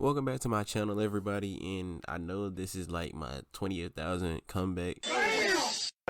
Welcome back to my channel, everybody, and I know this is like my 28,000 comeback.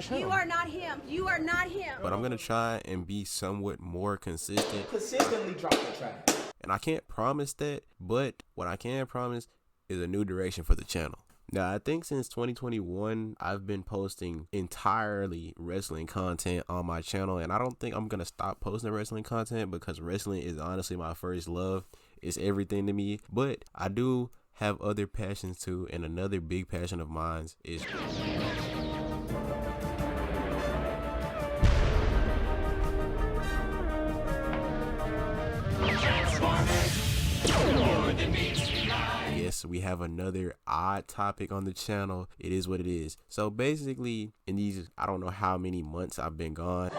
You are not him. You are not him. But I'm gonna try and be somewhat more consistent. Consistently drop the track. And I can't promise that, but what I can promise is a new direction for the channel. Now, I think since 2021, I've been posting entirely wrestling content on my channel, and I don't think I'm gonna stop posting wrestling content because wrestling is honestly my first love. It's everything to me, but I do have other passions too, and another big passion of mine is yes, we have another odd topic on the channel. It is what it is. So basically, in these, I don't know how many months I've been gone,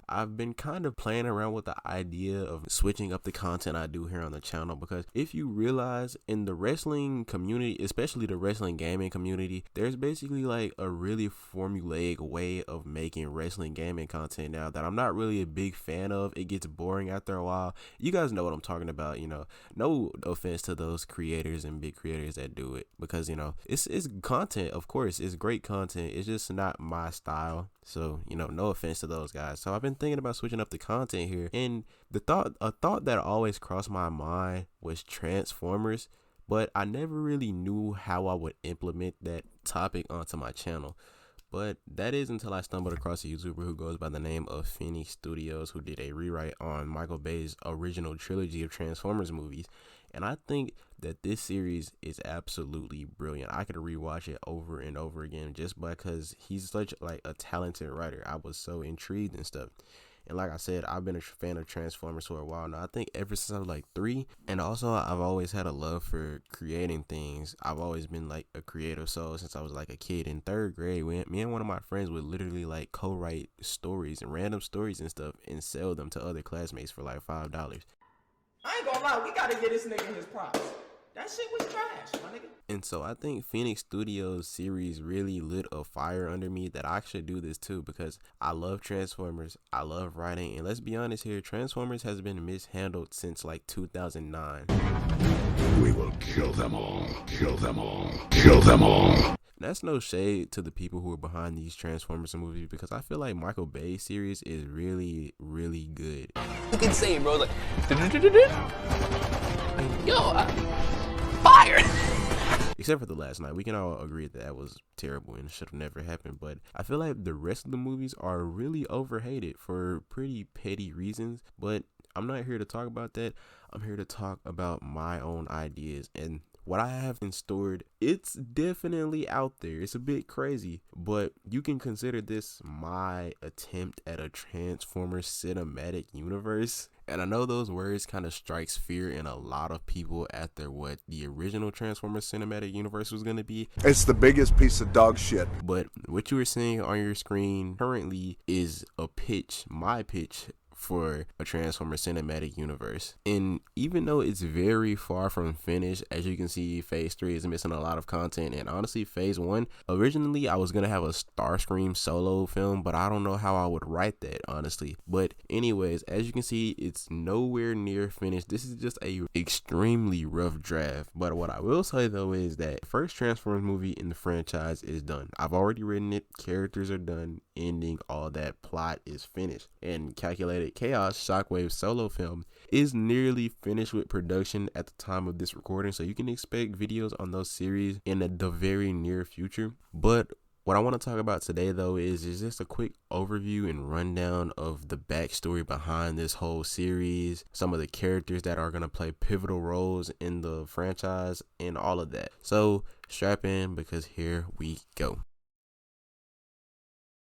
I've been kind of playing around with the idea of switching up the content I do here on the channel, because if you realize in the wrestling community, especially the wrestling gaming community, there's basically like a really formulaic way of making wrestling gaming content now that I'm not really a big fan of. It gets boring after a while. You guys know what I'm talking about, you know. No offense to those creators and big creators that do it, because you know it's content, of course, it's great content. It's just not my style. So, you know, no offense to those guys. So I've been thinking about switching up the content here, and a thought that always crossed my mind was Transformers, but I never really knew how I would implement that topic onto my channel. But that is until I stumbled across a YouTuber who goes by the name of Phoenix Studios, who did a rewrite on Michael Bay's original trilogy of Transformers movies. And I think that this series is absolutely brilliant. I could rewatch it over and over again just because he's such like a talented writer. I was so intrigued and stuff. And like I said, I've been a fan of Transformers for a while now. I think ever since I was like 3. And also, I've always had a love for creating things. I've always been like a creative soul since I was like a kid. In 3rd grade, me and one of my friends would literally like co-write stories and random stories and stuff and sell them to other classmates for like $5. I ain't gonna lie, we gotta get this nigga his props. That shit was trash, my nigga. And so I think Phoenix Studios series really lit a fire under me that I should do this too, because I love Transformers, I love writing, and let's be honest here, Transformers has been mishandled since like 2009. We will kill them all, kill them all, kill them all. That's no shade to the people who are behind these Transformers movies, because I feel like Michael Bay's series is really, really good. You can say, bro, like, yo, fire! Except for the last night. We can all agree that that was terrible and should have never happened. But I feel like the rest of the movies are really overhated for pretty petty reasons. But I'm not here to talk about that. I'm here to talk about my own ideas and what I have in stored. It's definitely out there. It's a bit crazy, but you can consider this my attempt at a Transformers cinematic universe. And I know those words kind of strikes fear in a lot of people after what the original Transformers cinematic universe was going to be. It's the biggest piece of dog shit. But what you are seeing on your screen currently is a pitch, my pitch, for a Transformers cinematic universe. And even though it's very far from finished, as you can see, phase 3 is missing a lot of content. And honestly, phase 1, originally I was gonna have a Starscream solo film, but I don't know how I would write that, honestly. But anyways, as you can see, it's nowhere near finished. This is just a extremely rough draft. But what I will say though is that the first Transformers movie in the franchise is done. I've already written it, characters are done, ending, all that, plot is finished. And Calculated Chaos, Shockwave's solo film, is nearly finished with production at the time of this recording, so you can expect videos on those series in the very near future. But what I want to talk about today though is just a quick overview and rundown of the backstory behind this whole series, some of the characters that are going to play pivotal roles in the franchise, and all of that. So strap in, because here we go.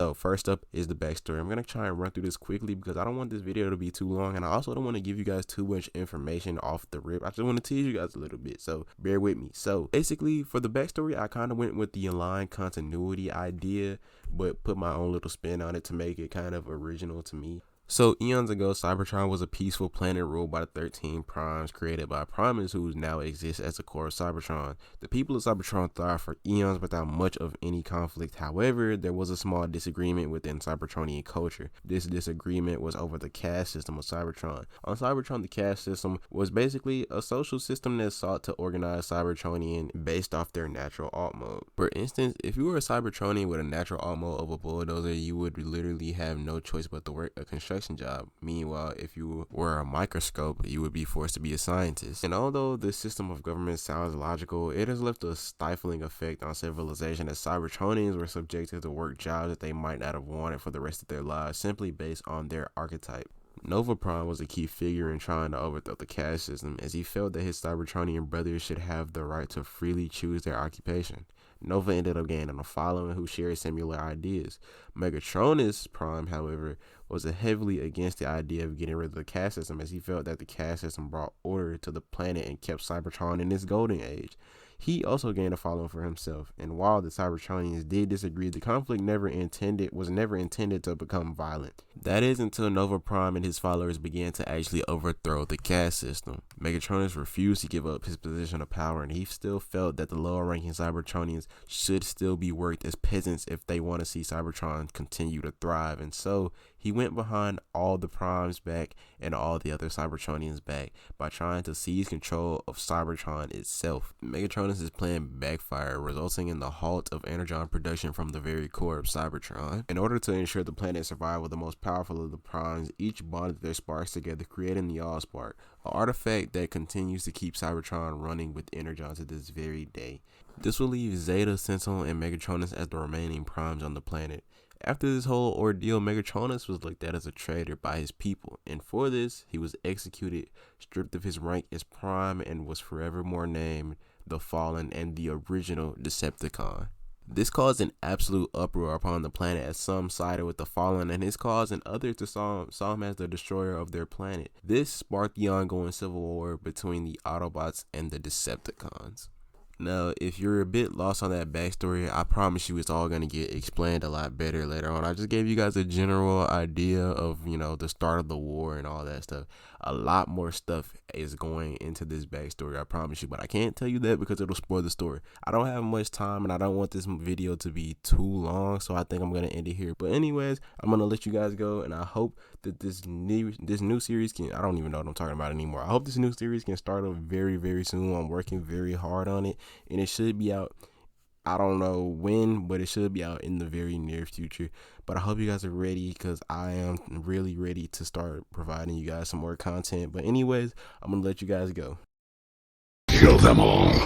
So first up is the backstory. I'm going to try and run through this quickly because I don't want this video to be too long, and I also don't want to give you guys too much information off the rip. I just want to tease you guys a little bit, so bear with me. So basically, for the backstory, I kind of went with the aligned continuity idea, but put my own little spin on it to make it kind of original to me. So eons ago, Cybertron was a peaceful planet ruled by the 13 primes created by Primus, who now exist as the core of Cybertron. The people of Cybertron thrived for eons without much of any conflict. However, there was a small disagreement within Cybertronian culture. This disagreement was over the caste system of Cybertron. On Cybertron, the caste system was basically a social system that sought to organize Cybertronian based off their natural alt mode. For instance, if you were a Cybertronian with a natural alt mode of a bulldozer, you would literally have no choice but to work a construction job. Meanwhile, if you were a microscope, you would be forced to be a scientist. And although this system of government sounds logical, it has left a stifling effect on civilization, as Cybertronians were subjected to work jobs that they might not have wanted for the rest of their lives simply based on their archetype. Nova Prime was a key figure in trying to overthrow the caste system, as he felt that his Cybertronian brothers should have the right to freely choose their occupation. Nova ended up gaining a following who shared similar ideas. Megatronus Prime, however, was heavily against the idea of getting rid of the caste system, as he felt that the caste system brought order to the planet and kept Cybertron in its golden age. He also gained a following for himself, and while the Cybertronians did disagree, the conflict was never intended to become violent. That is until Nova Prime and his followers began to actually overthrow the caste system. Megatronus refused to give up his position of power, and he still felt that the lower-ranking Cybertronians should still be worked as peasants if they want to see Cybertron continue to thrive, and so he went behind all the Primes back and all the other Cybertronians back by trying to seize control of Cybertron itself. Megatronus' plan backfired, resulting in the halt of energon production from the very core of Cybertron. In order to ensure the planet's survival, the most powerful of the Primes each bonded their sparks together, creating the Allspark, an artifact that continues to keep Cybertron running with energon to this very day. This will leave Zeta, Sentinel, and Megatronus as the remaining Primes on the planet. After this whole ordeal, Megatronus was looked at as a traitor by his people, and for this, he was executed, stripped of his rank as Prime, and was forevermore named the Fallen and the original Decepticon. This caused an absolute uproar upon the planet, as some sided with the Fallen and his cause, and others saw him as the destroyer of their planet. This sparked the ongoing civil war between the Autobots and the Decepticons. Now, if you're a bit lost on that backstory, I promise you it's all going to get explained a lot better later on. I just gave you guys a general idea of, the start of the war and all that stuff. A lot more stuff is going into this backstory, I promise you, but I can't tell you that because it'll spoil the story. I don't have much time and I don't want this video to be too long, so I think I'm going to end it here. But anyways, I'm going to let you guys go, and I hope that this new series can, I don't even know what I'm talking about anymore. I hope this new series can start up very, very soon. I'm working very hard on it, and it should be out, I don't know when, but it should be out in the very near future. But I hope you guys are ready, because I am really ready to start providing you guys some more content. But anyways, I'm going to let you guys go. Kill them all.